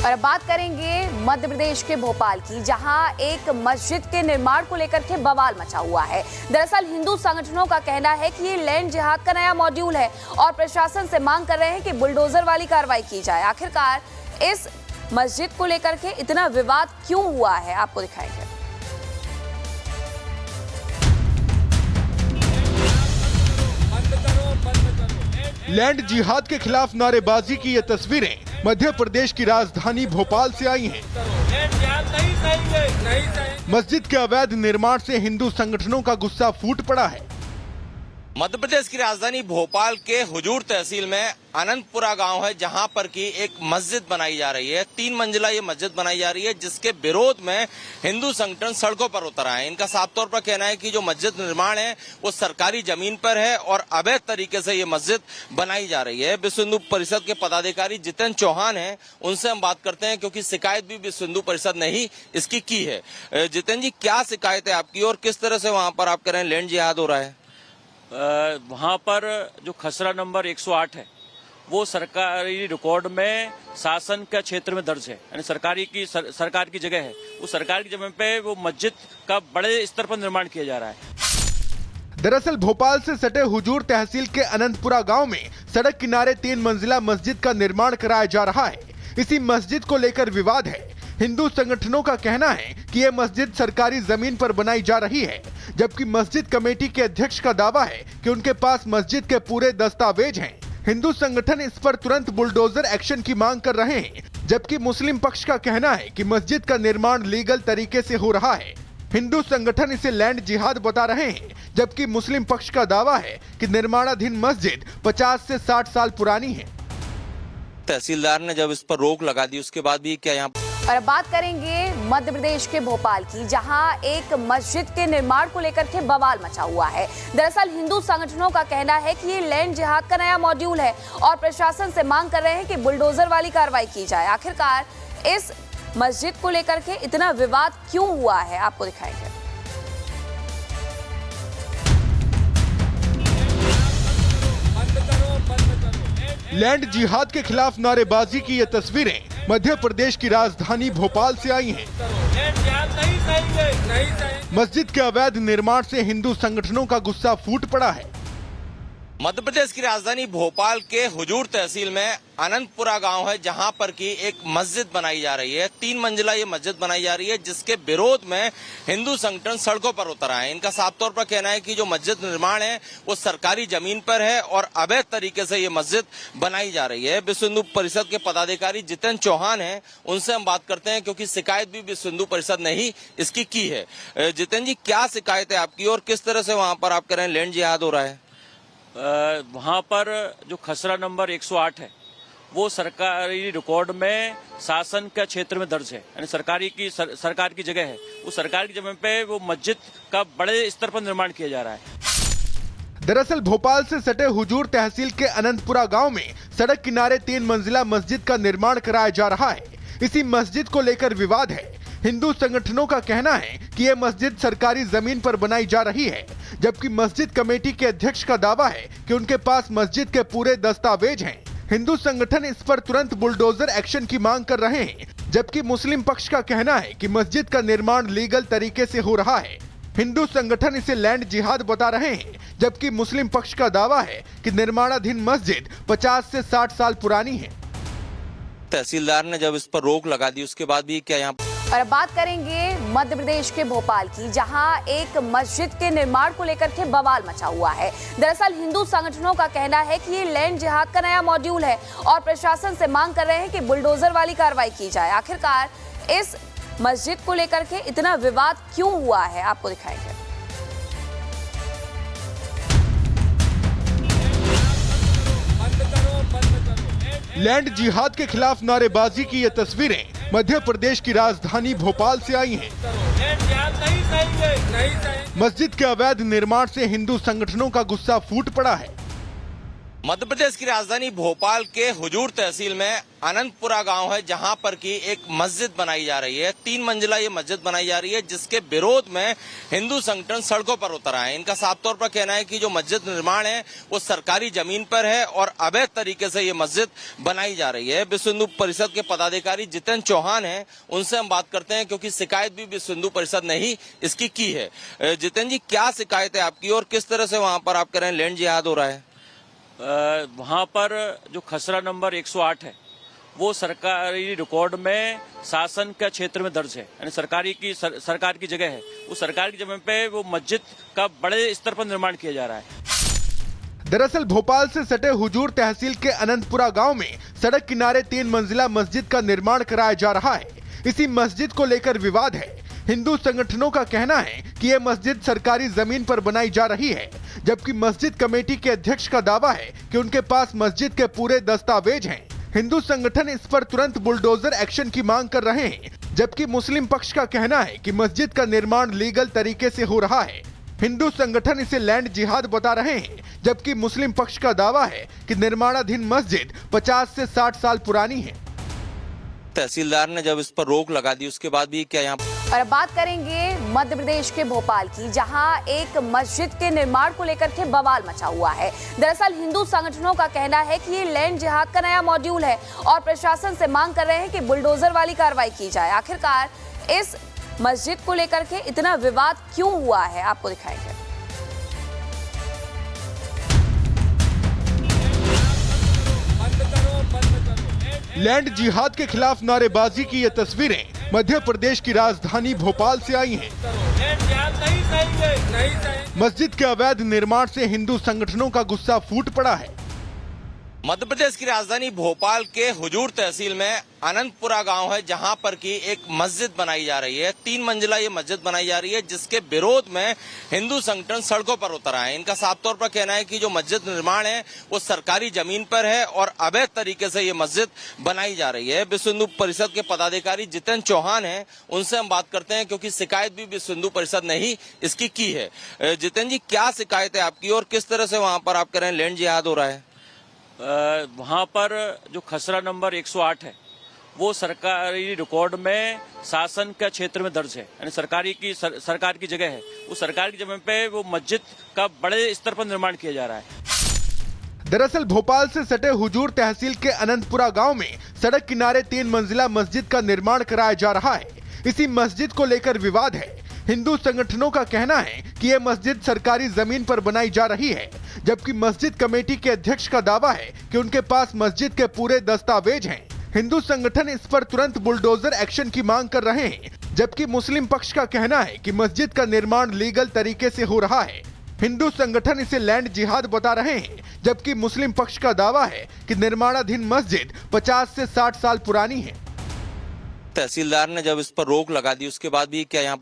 और अब बात करेंगे मध्य प्रदेश के भोपाल की, जहां एक मस्जिद के निर्माण को लेकर के बवाल मचा हुआ है। दरअसल हिंदू संगठनों का कहना है कि ये लैंड जिहाद का नया मॉड्यूल है और प्रशासन से मांग कर रहे हैं कि बुलडोजर वाली कार्रवाई की जाए। आखिरकार इस मस्जिद को लेकर के इतना विवाद क्यों हुआ है, आपको दिखाएंगे। लैंड जिहाद के खिलाफ नारेबाजी की ये तस्वीरें मध्य प्रदेश की राजधानी भोपाल से आई हैं। मस्जिद के अवैध निर्माण से हिंदू संगठनों का गुस्सा फूट पड़ा है। मध्य प्रदेश की राजधानी भोपाल के हुजूर तहसील में अनंतपुरा गांव है, जहां पर की एक मस्जिद बनाई जा रही है। 3 मंजिला ये मस्जिद बनाई जा रही है, जिसके विरोध में हिंदू संगठन सड़कों पर उतर आए। इनका साफ तौर पर कहना है कि जो मस्जिद निर्माण है वो सरकारी जमीन पर है और अवैध तरीके से ये मस्जिद बनाई जा रही है। विश्व हिंदू परिषद के पदाधिकारी जितेंद्र चौहान हैं, उनसे हम बात करते हैं, क्योंकि शिकायत भी विश्व हिंदू परिषद ने ही इसकी की है। जितेंद्र जी, क्या शिकायत है आपकी और किस तरह से वहां पर आप कह रहे हैं लैंड जिहाद हो रहा है? वहाँ पर जो खसरा नंबर 108 है वो सरकारी रिकॉर्ड में शासन का क्षेत्र में दर्ज है, यानी सरकार की जगह है। वो सरकार की जगह पे वो मस्जिद का बड़े स्तर पर निर्माण किया जा रहा है। दरअसल भोपाल से सटे हुजूर तहसील के अनंतपुरा गांव में सड़क किनारे 3 मंजिला मस्जिद का निर्माण कराया जा रहा है। इसी मस्जिद को लेकर विवाद है। हिंदू संगठनों का कहना है कि यह मस्जिद सरकारी जमीन पर बनाई जा रही है, जबकि मस्जिद कमेटी के अध्यक्ष का दावा है कि उनके पास मस्जिद के पूरे दस्तावेज हैं। हिंदू संगठन इस पर तुरंत बुलडोजर एक्शन की मांग कर रहे हैं, जबकि मुस्लिम पक्ष का कहना है कि मस्जिद का निर्माण लीगल तरीके से हो रहा है। हिंदू संगठन इसे लैंड जिहाद बता रहे हैं, जबकि मुस्लिम पक्ष का दावा है कि निर्माणाधीन मस्जिद 50 से 60 साल पुरानी है। तहसीलदार ने जब इस पर रोक लगा दी, उसके बाद भी क्या यहाँ और अब बात करेंगे मध्य प्रदेश के भोपाल की, जहां एक मस्जिद के निर्माण को लेकर के बवाल मचा हुआ है। दरअसल हिंदू संगठनों का कहना है कि ये लैंड जिहाद का नया मॉड्यूल है और प्रशासन से मांग कर रहे हैं कि बुलडोजर वाली कार्रवाई की जाए। आखिरकार इस मस्जिद को लेकर के इतना विवाद क्यों हुआ है, आपको दिखाएंगे। लैंड जिहाद के खिलाफ नारेबाजी की ये तस्वीरें मध्य प्रदेश की राजधानी भोपाल से आई हैं। मस्जिद के अवैध निर्माण से हिंदू संगठनों का गुस्सा फूट पड़ा है। मध्य प्रदेश की राजधानी भोपाल के हुजूर तहसील में अनंतपुरा गांव है, जहां पर की एक मस्जिद बनाई जा रही है। 3 मंजिला ये मस्जिद बनाई जा रही है, जिसके विरोध में हिंदू संगठन सड़कों पर उतर आए। इनका साफ तौर पर कहना है कि जो मस्जिद निर्माण है वो सरकारी जमीन पर है और अवैध तरीके से ये मस्जिद बनाई जा रही है। विश्व हिंदू परिषद के पदाधिकारी जितेंद्र चौहान हैं, उनसे हम बात करते हैं, क्योंकि शिकायत भी विश्व हिंदू परिषद ने ही इसकी की है। जितेंद्र जी, क्या शिकायत है आपकी और किस तरह से वहां पर आप कह रहे हैं लैंड जिहाद हो रहा है? वहाँ पर जो खसरा नंबर 108 है वो सरकारी रिकॉर्ड में शासन का क्षेत्र में दर्ज है, यानी सरकार की जगह है। वो सरकार की जगह पे वो मस्जिद का बड़े स्तर पर निर्माण किया जा रहा है। दरअसल भोपाल से सटे हुजूर तहसील के अनंतपुरा गांव में सड़क किनारे 3 मंजिला मस्जिद का निर्माण कराया जा रहा है। इसी मस्जिद को लेकर विवाद है। हिंदू संगठनों का कहना है कि यह मस्जिद सरकारी जमीन पर बनाई जा रही है, जबकि मस्जिद कमेटी के अध्यक्ष का दावा है कि उनके पास मस्जिद के पूरे दस्तावेज हैं। हिंदू संगठन इस पर तुरंत बुलडोजर एक्शन की मांग कर रहे हैं, जबकि मुस्लिम पक्ष का कहना है कि मस्जिद का निर्माण लीगल तरीके से हो रहा है। हिंदू संगठन इसे लैंड जिहाद बता रहे हैं, जबकि मुस्लिम पक्ष का दावा है कि निर्माणाधीन मस्जिद 50 से 60 साल पुरानी है। तहसीलदार ने जब इस पर रोक लगा दी, उसके बाद भी क्या यहाँ और अब बात करेंगे मध्य प्रदेश के भोपाल की, जहां एक मस्जिद के निर्माण को लेकर के बवाल मचा हुआ है। दरअसल हिंदू संगठनों का कहना है कि ये लैंड जिहाद का नया मॉड्यूल है और प्रशासन से मांग कर रहे हैं कि बुलडोजर वाली कार्रवाई की जाए। आखिरकार इस मस्जिद को लेकर के इतना विवाद क्यों हुआ है, आपको दिखाएंगे। लैंड जिहाद के खिलाफ नारेबाजी की ये तस्वीरें मध्य प्रदेश की राजधानी भोपाल से आई हैं। मस्जिद के अवैध निर्माण से हिंदू संगठनों का गुस्सा फूट पड़ा है। मध्य प्रदेश की राजधानी भोपाल के हुजूर तहसील में अनंतपुरा गांव है, जहां पर की एक मस्जिद बनाई जा रही है। 3 मंजिला ये मस्जिद बनाई जा रही है, जिसके विरोध में हिंदू संगठन सड़कों पर उतर आए हैं। इनका साफ तौर पर कहना है कि जो मस्जिद निर्माण है वो सरकारी जमीन पर है और अवैध तरीके से ये मस्जिद बनाई जा रही है। विश्व हिंदू परिषद के पदाधिकारी जितेंद्र चौहान हैं, उनसे हम बात करते हैं, क्योंकि शिकायत भी विश्व हिंदू परिषद ने ही इसकी की है। जितेंद्र जी, क्या शिकायत है आपकी और किस तरह से वहां पर आप कह रहे हैं लैंड जिहाद हो रहा है? वहाँ पर जो खसरा नंबर 108 है वो सरकारी रिकॉर्ड में शासन के क्षेत्र में दर्ज है, यानी सरकार की जगह है। उस सरकार की जमीन पे वो मस्जिद का बड़े स्तर पर निर्माण किया जा रहा है। दरअसल भोपाल से सटे हुजूर तहसील के अनंतपुरा गांव में सड़क किनारे 3 मंजिला मस्जिद का निर्माण कराया जा रहा है। इसी मस्जिद को लेकर विवाद है। हिंदू संगठनों का कहना है कि यह मस्जिद सरकारी जमीन पर बनाई जा रही है, जबकि मस्जिद कमेटी के अध्यक्ष का दावा है कि उनके पास मस्जिद के पूरे दस्तावेज हैं। हिंदू संगठन इस पर तुरंत बुलडोजर एक्शन की मांग कर रहे हैं, जबकि मुस्लिम पक्ष का कहना है कि मस्जिद का निर्माण लीगल तरीके से हो रहा है। हिंदू संगठन इसे लैंड जिहाद बता रहे हैं, जबकि मुस्लिम पक्ष का दावा है कि निर्माणाधीन मस्जिद 50 से 60 साल पुरानी है। तहसीलदार ने जब इस पर रोक लगा दी, उसके बाद भी क्या यहाँ और अब बात करेंगे मध्य प्रदेश के भोपाल की, जहां एक मस्जिद के निर्माण को लेकर के बवाल मचा हुआ है। दरअसल हिंदू संगठनों का कहना है कि ये लैंड जिहाद का नया मॉड्यूल है और प्रशासन से मांग कर रहे हैं कि बुलडोजर वाली कार्रवाई की जाए। आखिरकार इस मस्जिद को लेकर के इतना विवाद क्यों हुआ है, आपको दिखाएंगे। लैंड जिहाद के खिलाफ नारेबाजी की ये तस्वीरें मध्य प्रदेश की राजधानी भोपाल से आई हैं। मस्जिद के अवैध निर्माण से हिंदू संगठनों का गुस्सा फूट पड़ा है। मध्य प्रदेश की राजधानी भोपाल के हुजूर तहसील में अनंतपुरा गांव है, जहां पर की एक मस्जिद बनाई जा रही है। 3 मंजिला ये मस्जिद बनाई जा रही है, जिसके विरोध में हिंदू संगठन सड़कों पर उतर आए हैं। इनका साफ तौर पर कहना है कि जो मस्जिद निर्माण है वो सरकारी जमीन पर है और अवैध तरीके से ये मस्जिद बनाई जा रही है। विश्व हिंदू परिषद के पदाधिकारी जितेंद्र चौहान हैं, उनसे हम बात करते हैं, क्योंकि शिकायत भी विश्व हिंदू परिषद ने ही इसकी की है। जितेंद्र जी, क्या शिकायत है आपकी और किस तरह से वहां पर आप कह रहे हैं लैंड जिहाद हो रहा है? वहाँ पर जो खसरा नंबर 108 है वो सरकारी रिकॉर्ड में शासन के क्षेत्र में दर्ज है, यानी सरकार की जगह है। उस सरकार की जमीन पे वो मस्जिद का बड़े स्तर पर निर्माण किया जा रहा है। दरअसल भोपाल से सटे हुजूर तहसील के अनंतपुरा गांव में सड़क किनारे 3 मंजिला मस्जिद का निर्माण कराया जा रहा है। इसी मस्जिद को लेकर विवाद है। हिंदू संगठनों का कहना है कि यह मस्जिद सरकारी जमीन पर बनाई जा रही है, जबकि मस्जिद कमेटी के अध्यक्ष का दावा है कि उनके पास मस्जिद के पूरे दस्तावेज हैं। हिंदू संगठन इस पर तुरंत बुलडोजर एक्शन की मांग कर रहे हैं, जबकि मुस्लिम पक्ष का कहना है कि मस्जिद का निर्माण लीगल तरीके से हो रहा है। हिंदू संगठन इसे लैंड जिहाद बता रहे हैं, जबकि मुस्लिम पक्ष का दावा है कि निर्माणाधीन मस्जिद 50 से 60 साल पुरानी है। तहसीलदार ने जब इस पर रोक लगा दी, उसके बाद भी क्या यहाँ